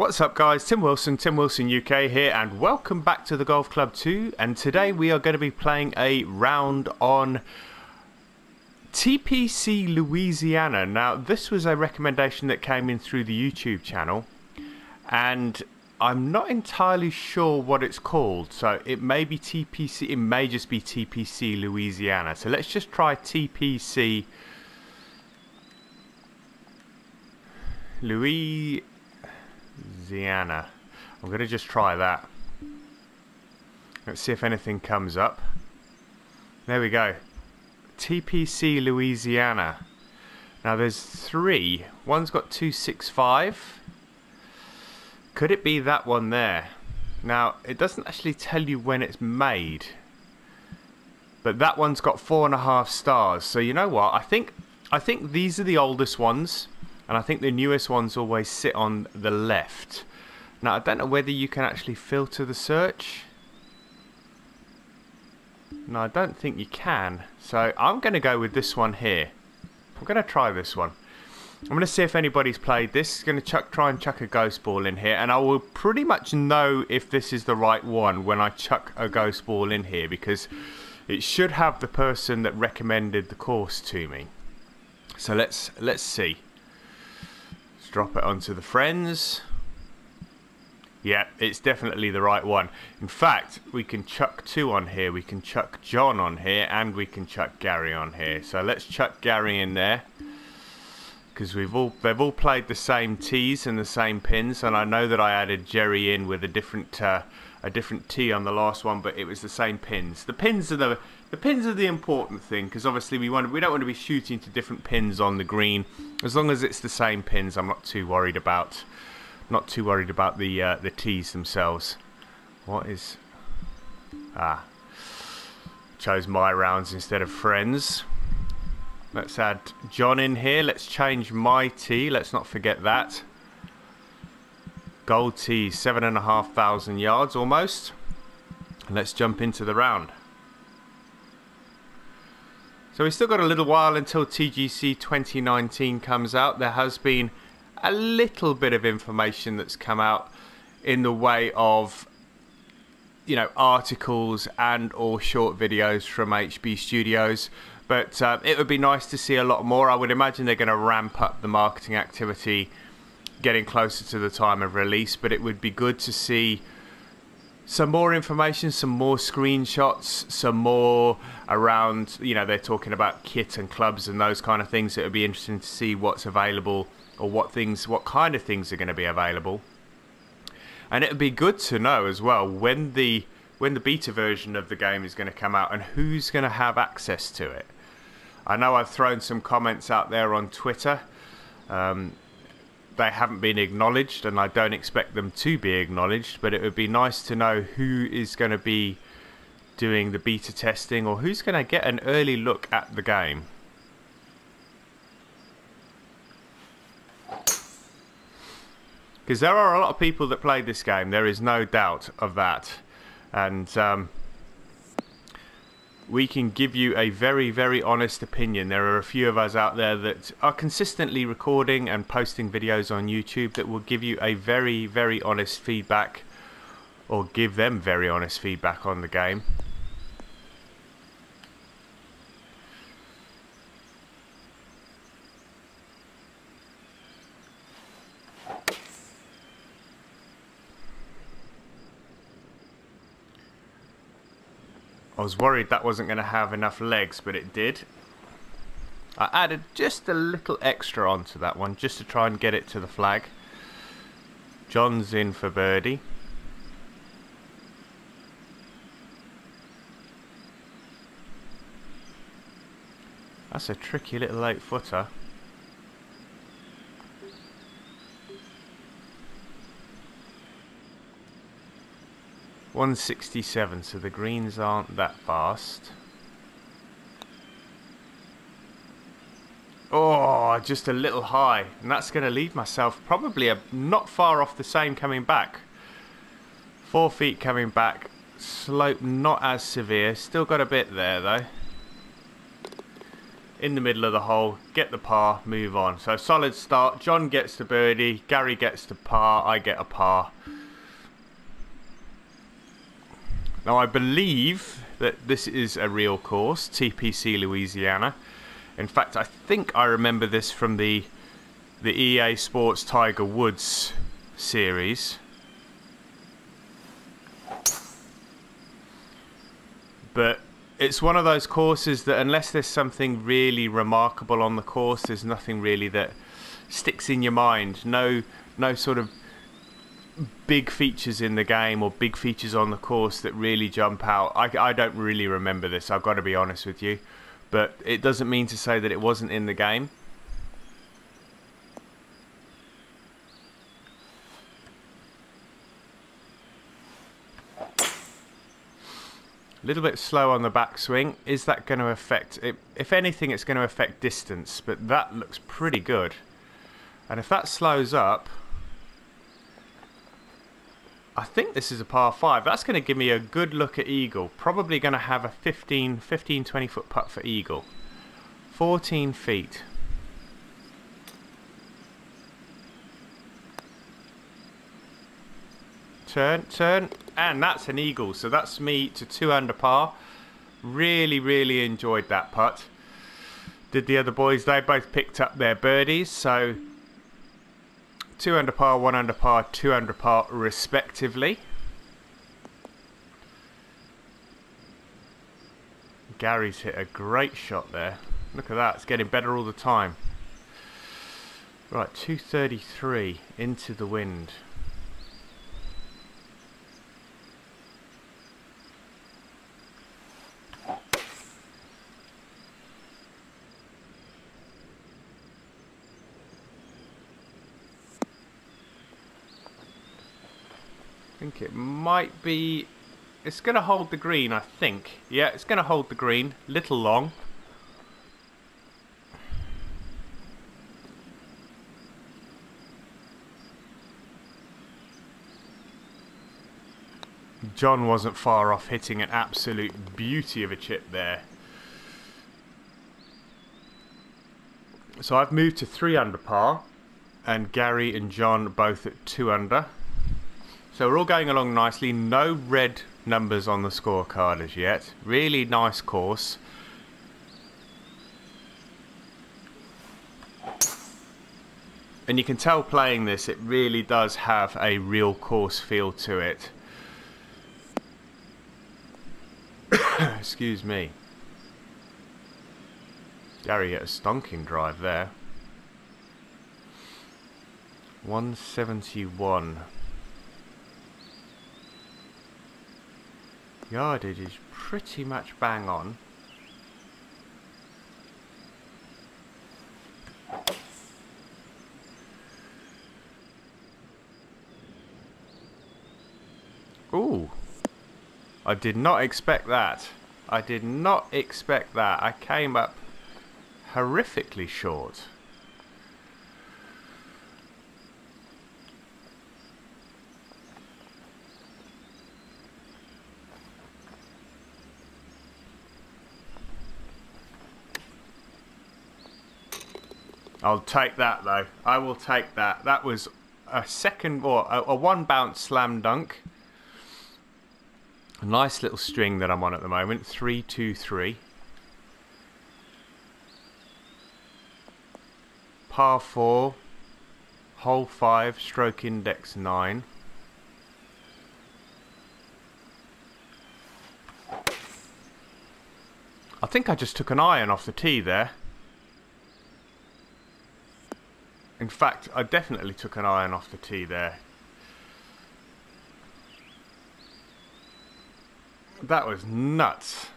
What's up guys, Tim Wilson UK here, and welcome back to the Golf Club 2, and today we are going to be playing a round on TPC Louisiana. Now this was a recommendation that came in through the YouTube channel, and I'm not entirely sure what it's called, so it may be TPC, it may just be TPC Louisiana. So let's just try TPC Louisiana. I'm going to just try that. Let's see if anything comes up. There we go. TPC Louisiana. Now there's three. One's got 265. Could it be that one there? Now it doesn't actually tell you when it's made, but that one's got 4.5 stars. So you know what? I think these are the oldest ones. And I think the newest ones always sit on the left. Now I don't know whether you can actually filter the search. No, I don't think you can. So I'm going to go with this one here. I'm going to try this one. I'm going to see if anybody's played this. I'm going to try and chuck a ghost ball in here. And I will pretty much know if this is the right one when I chuck a ghost ball in here, because it should have the person that recommended the course to me. So let's see. Drop it onto the friends. Yeah, it's definitely the right one. In fact, we can chuck two on here. We can chuck John on here, and we can chuck Gary on here. So let's chuck Gary in there, because they've all played the same tees and the same pins. And I know that I added Jerry in with a different tee on the last one, but it was the same pins. The pins are the important thing, because obviously we don't want to be shooting to different pins on the green. As long as it's the same pins, I'm not too worried about the tees themselves. What is chose my rounds instead of friends. Let's add John in here. Let's change my tee. Let's not forget that. Gold tee, 7,500 yards almost. Let's jump into the round. So we've still got a little while until TGC 2019 comes out. There has been a little bit of information that's come out in the way of, you know, articles and or short videos from HB Studios. But it would be nice to see a lot more. I would imagine they're going to ramp up the marketing activity getting closer to the time of release. But it would be good to see some more information, some more screenshots, some more around, you know, they're talking about kit and clubs and those kind of things. It would be interesting to see what's available, or what kind of things are going to be available. And it would be good to know as well when the beta version of the game is going to come out and who's going to have access to it. I know I've thrown some comments out there on Twitter. They haven't been acknowledged, and I don't expect them to be acknowledged, but it would be nice to know who is going to be doing the beta testing, or who's going to get an early look at the game. Because there are a lot of people that played this game, there is no doubt of that. And we can give you a very, very honest opinion. There are a few of us out there that are consistently recording and posting videos on YouTube that will give you a very, very honest feedback, or give them very honest feedback on the game. I was worried that wasn't going to have enough legs, but it did. I added just a little extra onto that one, just to try and get it to the flag. John's in for birdie. That's a tricky little 8-footer. .167, so the greens aren't that fast. Oh, just a little high, and that's going to leave myself probably not far off the same coming back. 4 feet coming back, slope not as severe, still got a bit there though. in the middle of the hole, get the par, move on. So solid start. John gets the birdie, Gary gets the par, I get a par. Now I believe that this is a real course, TPC Louisiana. In fact, I think I remember this from the EA Sports Tiger Woods series. But it's one of those courses that unless there's something really remarkable on the course, there's nothing really that sticks in your mind. No sort of big features in the game or big features on the course that really jump out. I don't really remember this, I've got to be honest with you. But it doesn't mean to say that it wasn't in the game. A little bit slow on the backswing. Is that going to affect it? If anything, it's going to affect distance, but that looks pretty good. And if that slows up, I think this is a par 5. That's going to give me a good look at eagle. Probably going to have a 15, 20 foot putt for eagle. 14 feet. Turn, and that's an eagle. So that's me to 2 under par. Really enjoyed that putt. Did the other boys, they both picked up their birdies. So 2 under par, 1 under par, 2 under par respectively. Gary's hit a great shot there. Look at that, it's getting better all the time. Right, 233 into the wind. I think it might be, it's going to hold the green, I think. Yeah, it's going to hold the green, little long. John wasn't far off hitting an absolute beauty of a chip there. So I've moved to 3 under par, and Gary and John both at 2 under. So we're all going along nicely. No red numbers on the scorecard as yet. Really nice course. And you can tell playing this, it really does have a real course feel to it. Excuse me. Gary hit a stonking drive there. 171. Yardage is pretty much bang on. Ooh, I did not expect that. I did not expect that. I came up horrifically short. I'll take that though. I will take that. That was a second or a 1 bounce slam dunk. A nice little string that I'm on at the moment. 3-2-3. Par 4. Hole 5. Stroke index 9. I think I just took an iron off the tee there. In fact, I definitely took an iron off the tee there. That was nuts.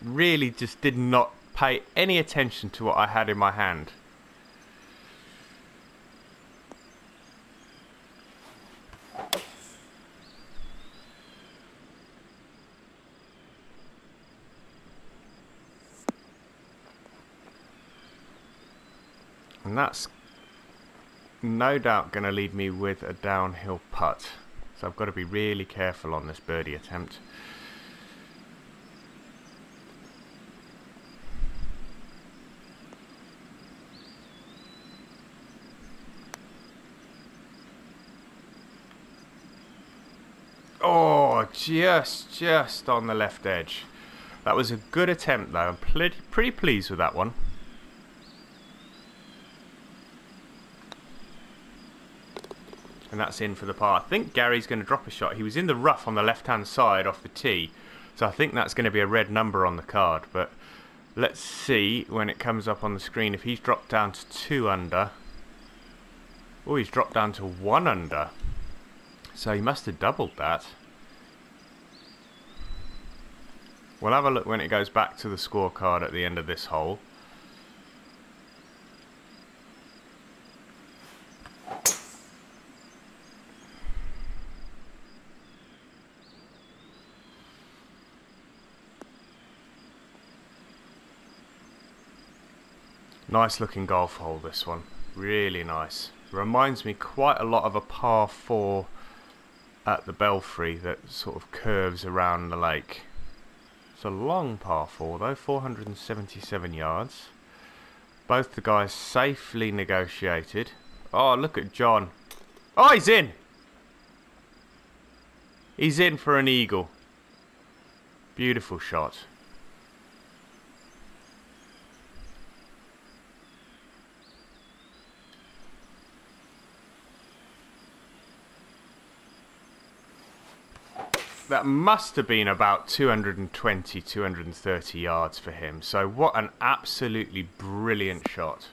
Really just did not pay any attention to what I had in my hand. And that's no doubt going to leave me with a downhill putt. So I've got to be really careful on this birdie attempt. Oh, just on the left edge. That was a good attempt though. I'm pretty pleased with that one. And that's in for the par. I think Gary's going to drop a shot. He was in the rough on the left-hand side off the tee. So I think that's going to be a red number on the card. But let's see when it comes up on the screen if he's dropped down to 2 under. Oh, he's dropped down to 1 under. So he must have doubled that. We'll have a look when it goes back to the scorecard at the end of this hole. Nice looking golf hole, this one. Really nice. Reminds me quite a lot of a par 4 at the Belfry that sort of curves around the lake. It's a long par 4 though, 477 yards. Both the guys safely negotiated. Oh, look at John. Oh, he's in! He's in for an eagle. Beautiful shot. That must have been about 220, 230 yards for him. So what an absolutely brilliant shot.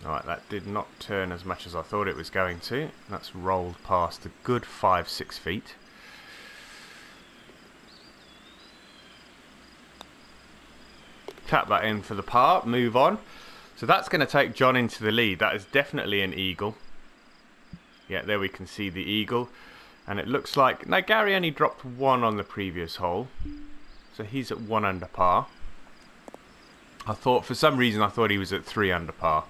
Alright, that did not turn as much as I thought it was going to. That's rolled past a good 5-6 feet. Tap that in for the par, move on. So that's going to take John into the lead. That is definitely an eagle. Yeah, there we can see the eagle. And it looks like... No, Gary only dropped 1 on the previous hole. So he's at 1 under par. For some reason I thought he was at 3 under par.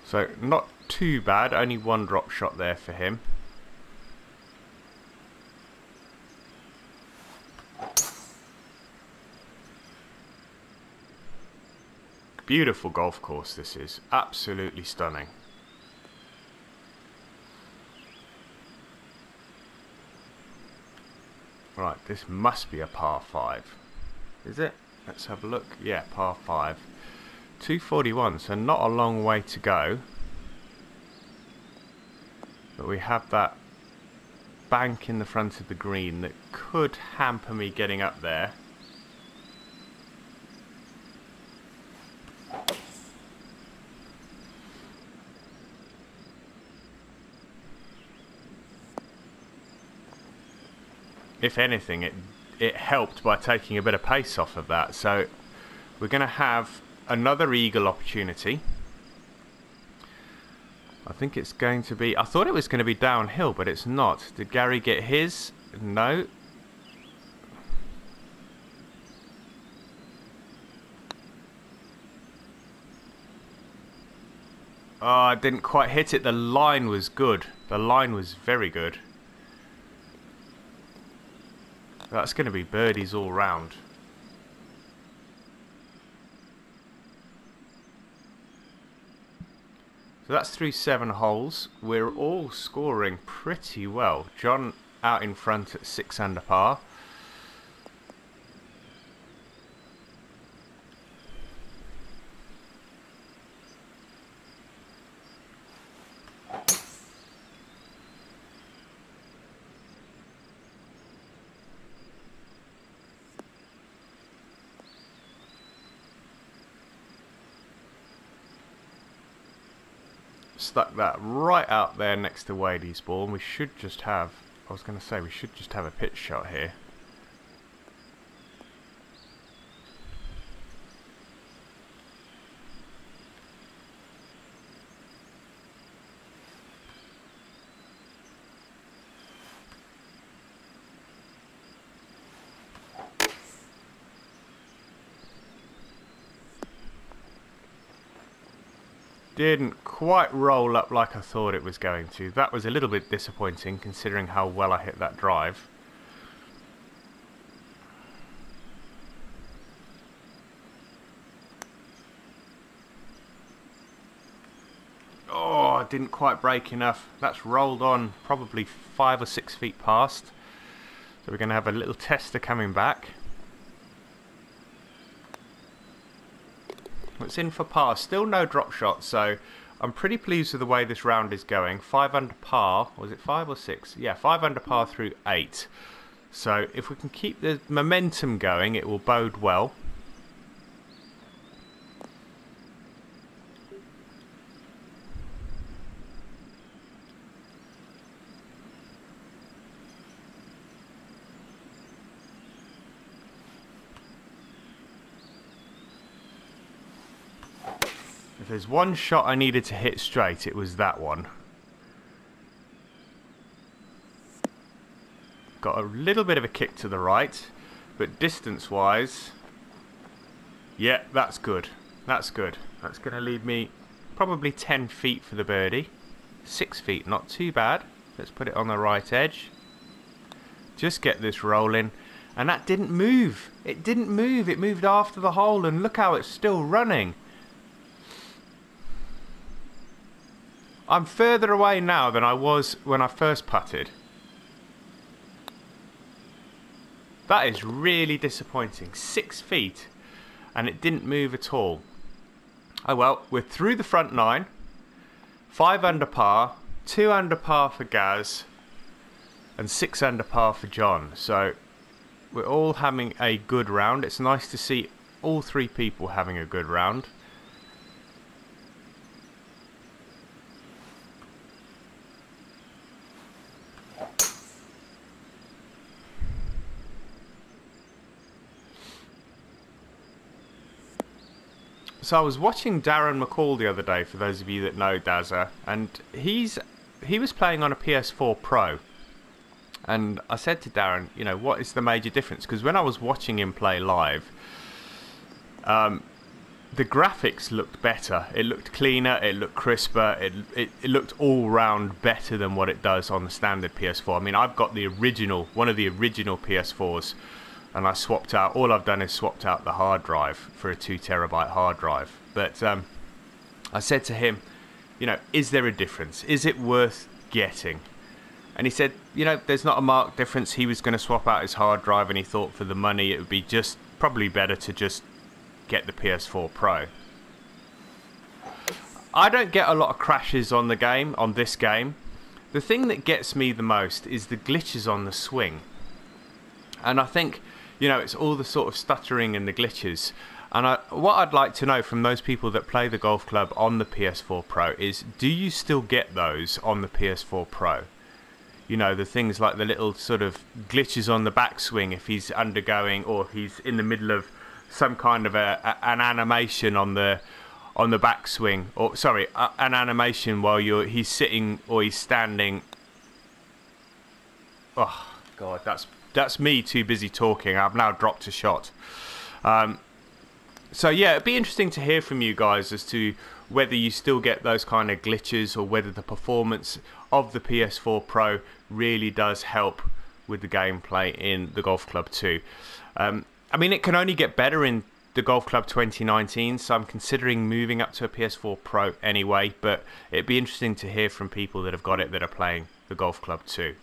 So not too bad, only 1 drop shot there for him. Beautiful golf course this is, absolutely stunning. Right, this must be a par 5. Is it? Let's have a look. Yeah, par 5. 241, so not a long way to go. But we have that bank in the front of the green that could hamper me getting up there. If anything, it helped by taking a bit of pace off of that. So we're going to have another eagle opportunity. I think it's going to be... I thought it was going to be downhill, but it's not. Did Gary get his? No. Oh, I didn't quite hit it. The line was good. The line was very good. That's going to be birdies all round. So that's through 7 holes. We're all scoring pretty well. John out in front at 6 under par. Stuck that right out there next to Wadey's ball, and we should just have... I was going to say, we should just have a pitch shot here. didn't quite roll up like I thought it was going to. That was a little bit disappointing considering how well I hit that drive. Oh, didn't quite break enough. That's rolled on probably 5 or 6 feet past. So we're going to have a little tester coming back. It's in for par. Still no drop shot, so I'm pretty pleased with the way this round is going. 5 under par. Was it 5 or 6? Yeah, 5 under par through 8. So if we can keep the momentum going, it will bode well. If there's one shot I needed to hit straight, it was that one. Got a little bit of a kick to the right, but distance-wise, yeah, that's good. That's good. That's going to leave me probably 10 feet for the birdie. 6 feet, not too bad. Let's put it on the right edge. Just get this rolling. And that didn't move. It didn't move. It moved after the hole, and look how it's still running. I'm further away now than I was when I first putted. That is really disappointing. 6 feet and it didn't move at all. Oh well, we're through the front 9. 5 under par, 2 under par for Gaz, and 6 under par for John. So we're all having a good round. It's nice to see all 3 people having a good round. So I was watching Darren McCall the other day, for those of you that know Dazza, and he was playing on a PS4 Pro. And I said to Darren, you know, what is the major difference? Because when I was watching him play live, the graphics looked better. It looked cleaner, it looked crisper, it looked all round better than what it does on the standard PS4. I mean, I've got the original, one of the original PS4s, and I swapped out, all I've done is swapped out the hard drive for a 2 terabyte hard drive. But I said to him, you know, is there a difference? Is it worth getting? And he said, you know, there's not a marked difference. He was going to swap out his hard drive, and he thought for the money it would be just probably better to just get the PS4 Pro. I don't get a lot of crashes on the game, on this game. The thing that gets me the most is the glitches on the swing. And I think, you know, it's all the sort of stuttering and the glitches. And what I'd like to know from those people that play the golf club on the PS4 Pro is, do you still get those on the PS4 Pro? You know, the things like the little sort of glitches on the backswing if he's undergoing, or he's in the middle of some kind of an animation on the backswing, or sorry, an animation while he's sitting or he's standing. Oh God, that's me too busy talking. I've now dropped a shot. So yeah, it'd be interesting to hear from you guys as to whether you still get those kind of glitches, or whether the performance of the PS4 Pro really does help with the gameplay in the Golf Club 2. I mean, it can only get better in the Golf Club 2019, so I'm considering moving up to a PS4 Pro anyway, but it'd be interesting to hear from people that have got it that are playing the Golf Club 2.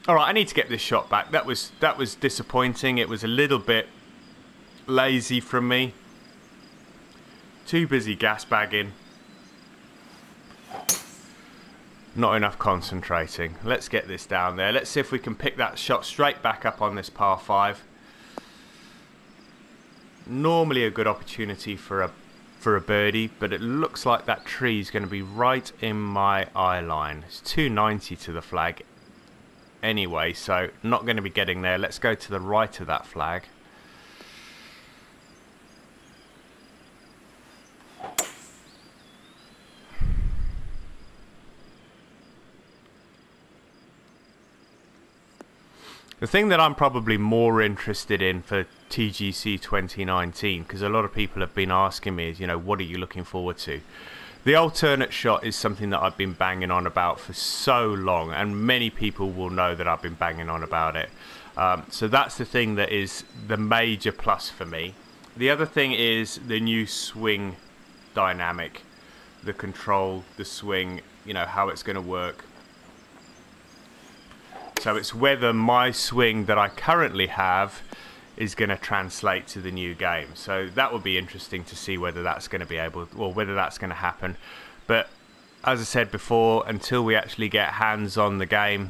Alright, I need to get this shot back. That was disappointing. It was a little bit lazy from me. Too busy gas bagging. Not enough concentrating. Let's get this down there. Let's see if we can pick that shot straight back up on this par 5. Normally a good opportunity for a birdie, but it looks like that tree is going to be right in my eye line. It's 290 to the flag anyway, so not going to be getting there. Let's go to the right of that flag. The thing that I'm probably more interested in for TGC 2019, because a lot of people have been asking me, is, you know, what are you looking forward to? The alternate shot is something that I've been banging on about for so long, and many people will know that I've been banging on about it. So that's the thing that is the major plus for me. The other thing is the new swing dynamic, the control, the swing, you know, how it's going to work. So it's whether my swing that I currently have is going to translate to the new game. So that would be interesting to see whether that's going to be able, or whether that's going to happen. But as I said before, until we actually get hands on the game,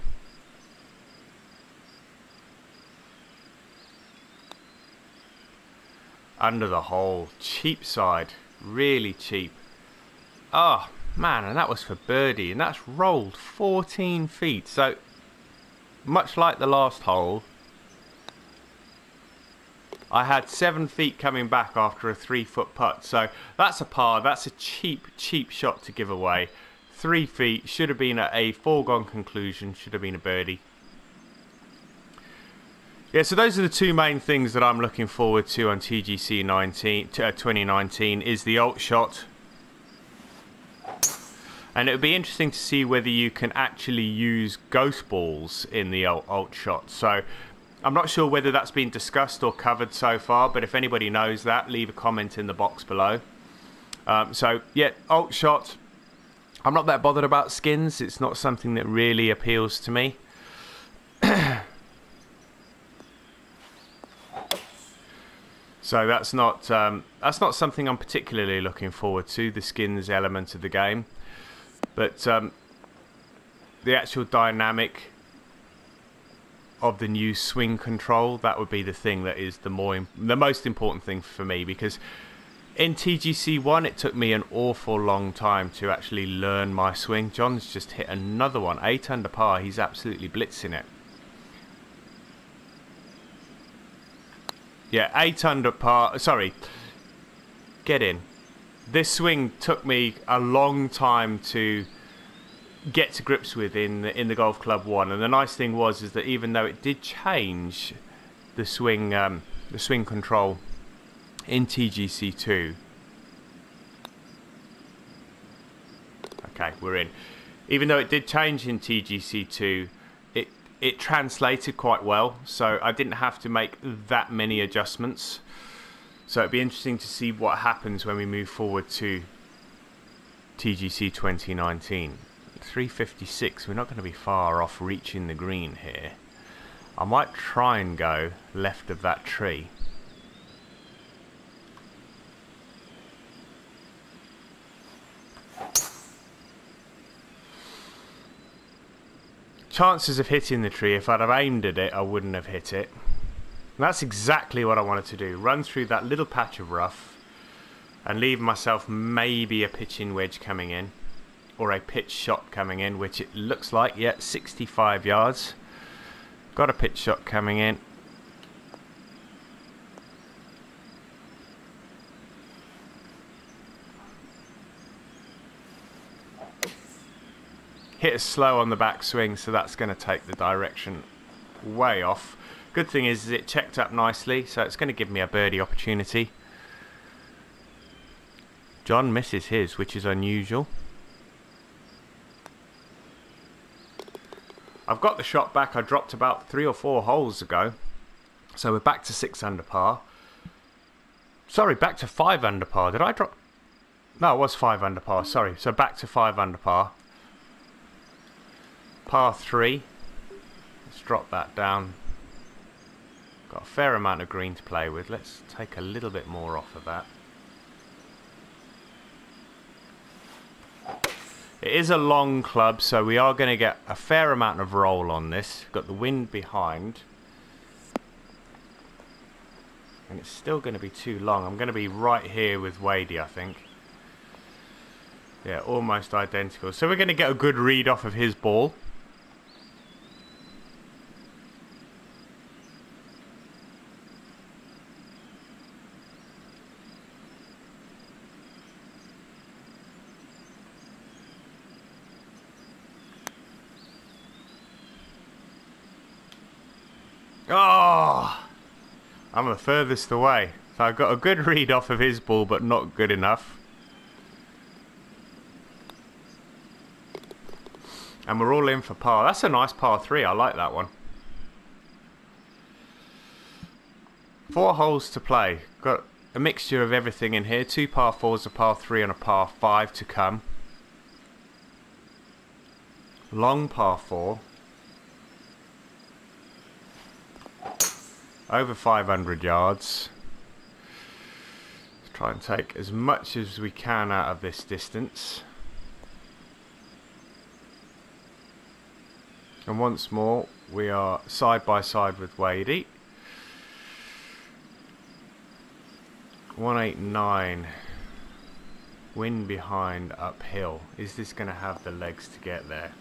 under the hole, cheap side, really cheap. Oh man, and that was for birdie, and that's rolled 14 feet. So much like the last hole, I had 7 feet coming back after a 3-foot putt. So that's a par. That's a cheap shot to give away. 3 feet, should have been a foregone conclusion, should have been a birdie. Yeah, so those are the two main things that I'm looking forward to on TGC 2019 is the alt shot. And it would be interesting to see whether you can actually use ghost balls in the alt shot. So I'm not sure whether that's been discussed or covered so far, but if anybody knows that, leave a comment in the box below. So yeah, alt shot. I'm not that bothered about skins. It's not something that really appeals to me. So that's not something I'm particularly looking forward to, the skins element of the game. But the actual dynamic of the new swing control, that would be the thing that is the most important thing for me, because in TGC 1 it took me an awful long time to actually learn my swing. John's just hit another one, 8 under par. He's absolutely blitzing it. Yeah, 8 under par. Sorry, get in. This swing took me a long time to get to grips with in the Golf Club 1, and the nice thing was is that even though it did change the swing control in TGC 2. Okay, we're in. Even though it did change in TGC 2, it translated quite well, so I didn't have to make that many adjustments. So it'd be interesting to see what happens when we move forward to TGC 2019. 356, we're not going to be far off reaching the green here. I might try and go left of that tree. Chances of hitting the tree, if I'd have aimed at it, I wouldn't have hit it. And that's exactly what I wanted to do. Run through that little patch of rough and leave myself maybe a pitching wedge coming in, or a pitch shot coming in, which it looks like. Yeah, 65 yards. Got a pitch shot coming in. Hit it slow on the backswing, so that's going to take the direction way off. Good thing is it checked up nicely, so it's going to give me a birdie opportunity. John misses his, which is unusual. I've got the shot back. I dropped about 3 or 4 holes ago, so we're back to 6 under par. Sorry, back to 5 under par. Did I drop? No, it was 5 under par. Sorry, so back to 5 under par. Par 3. Let's drop that down. Got a fair amount of green to play with. Let's take a little bit more off of that. It is a long club, so we are going to get a fair amount of roll on this. Got the wind behind. And it's still going to be too long. I'm going to be right here with Wadey, I think. Yeah, almost identical. So we're going to get a good read off of his ball. Oh, I'm the furthest away. So I got a good read off of his ball, but not good enough. And we're all in for par. That's a nice par 3. I like that one. 4 holes to play. Got a mixture of everything in here. 2 par 4s, a par 3 and a par 5 to come. Long par 4. Over 500 yards. Let's try and take as much as we can out of this distance. And once more, we are side by side with Wadey. 189. Wind behind uphill. Is this going to have the legs to get there?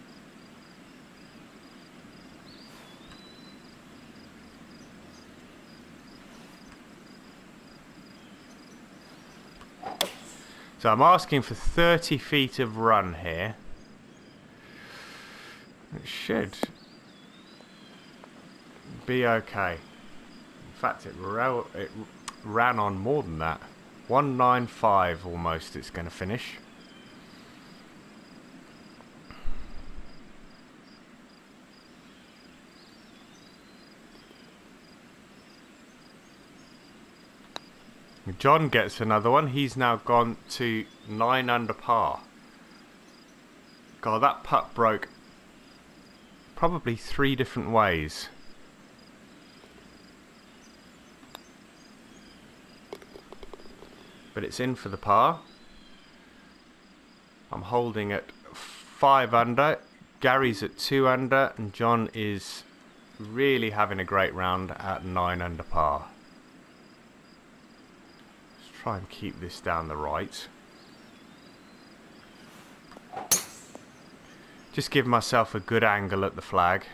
So I'm asking for 30 feet of run here. It should be okay. In fact, it ran on more than that. 195 almost it's going to finish. John gets another one. He's now gone to 9 under par. God, that putt broke probably 3 different ways. But it's in for the par. I'm holding at 5 under. Gary's at 2 under. And John is really having a great round at 9 under par. Let's try and keep this down the right. Just give myself a good angle at the flag.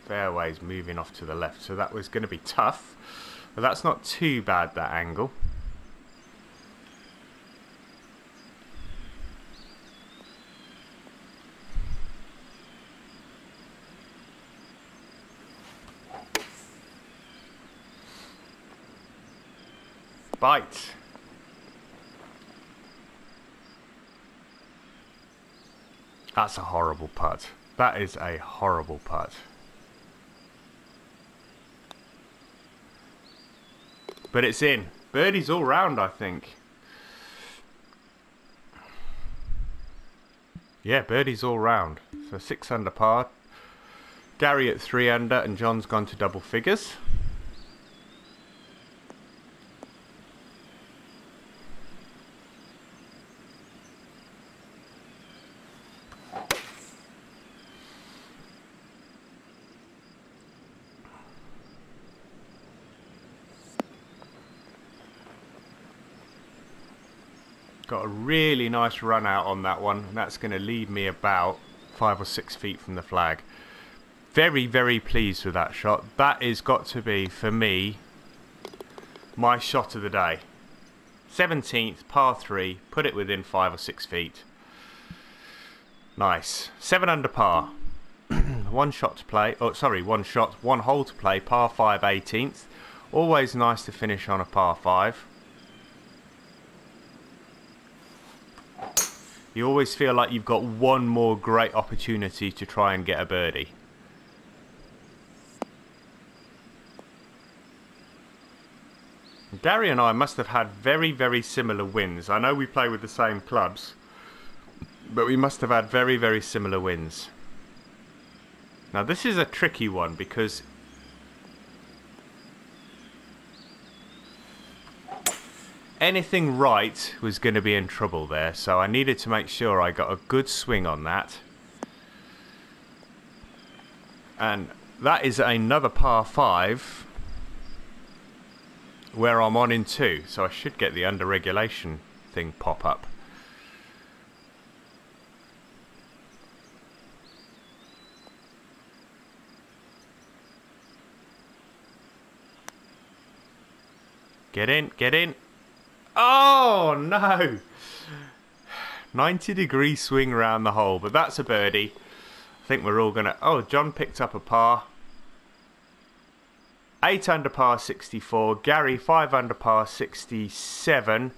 Fairway's moving off to the left, so that was going to be tough. But that's not too bad, that angle. Bite. That's a horrible putt. That is a horrible putt. But it's in. Birdies all round, I think. Yeah, birdies all round. So 6 under par. Gary at 3 under and John's gone to double figures. Got a really nice run out on that one, and that's going to lead me about 5 or 6 feet from the flag. Very, very pleased with that shot. That has got to be, for me, my shot of the day. 17th, par 3, put it within 5 or 6 feet. Nice. 7 under par. 1 shot to play. Oh, sorry, 1 shot, 1 hole to play. Par 5, 18th. Always nice to finish on a par 5. You always feel like you've got one more great opportunity to try and get a birdie. Gary and I must have had very, very similar wins. I know we play with the same clubs, but we must have had very, very similar wins. Now this is a tricky one because anything right was going to be in trouble there, so I needed to make sure I got a good swing on that. And that is another par 5 where I'm on in 2, so I should get the under regulation thing pop up. Get in, get in. Oh no! 90-degree swing round the hole, but that's a birdie. I think we're all gonna... Oh, John picked up a par. 8 under par 64. Gary 5 under par 67.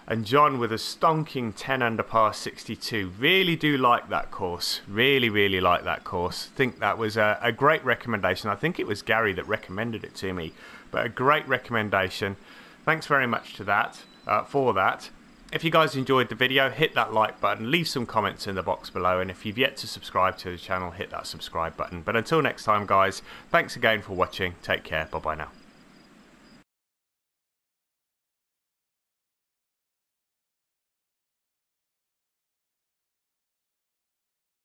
And John with a stonking 10 under par 62. Really do like that course. Really, really like that course. Think that was a great recommendation. I think it was Gary that recommended it to me. But a great recommendation. Thanks very much to that, for that. If you guys enjoyed the video, hit that like button. Leave some comments in the box below. And if you've yet to subscribe to the channel, hit that subscribe button. But until next time, guys, thanks again for watching. Take care. Bye-bye now.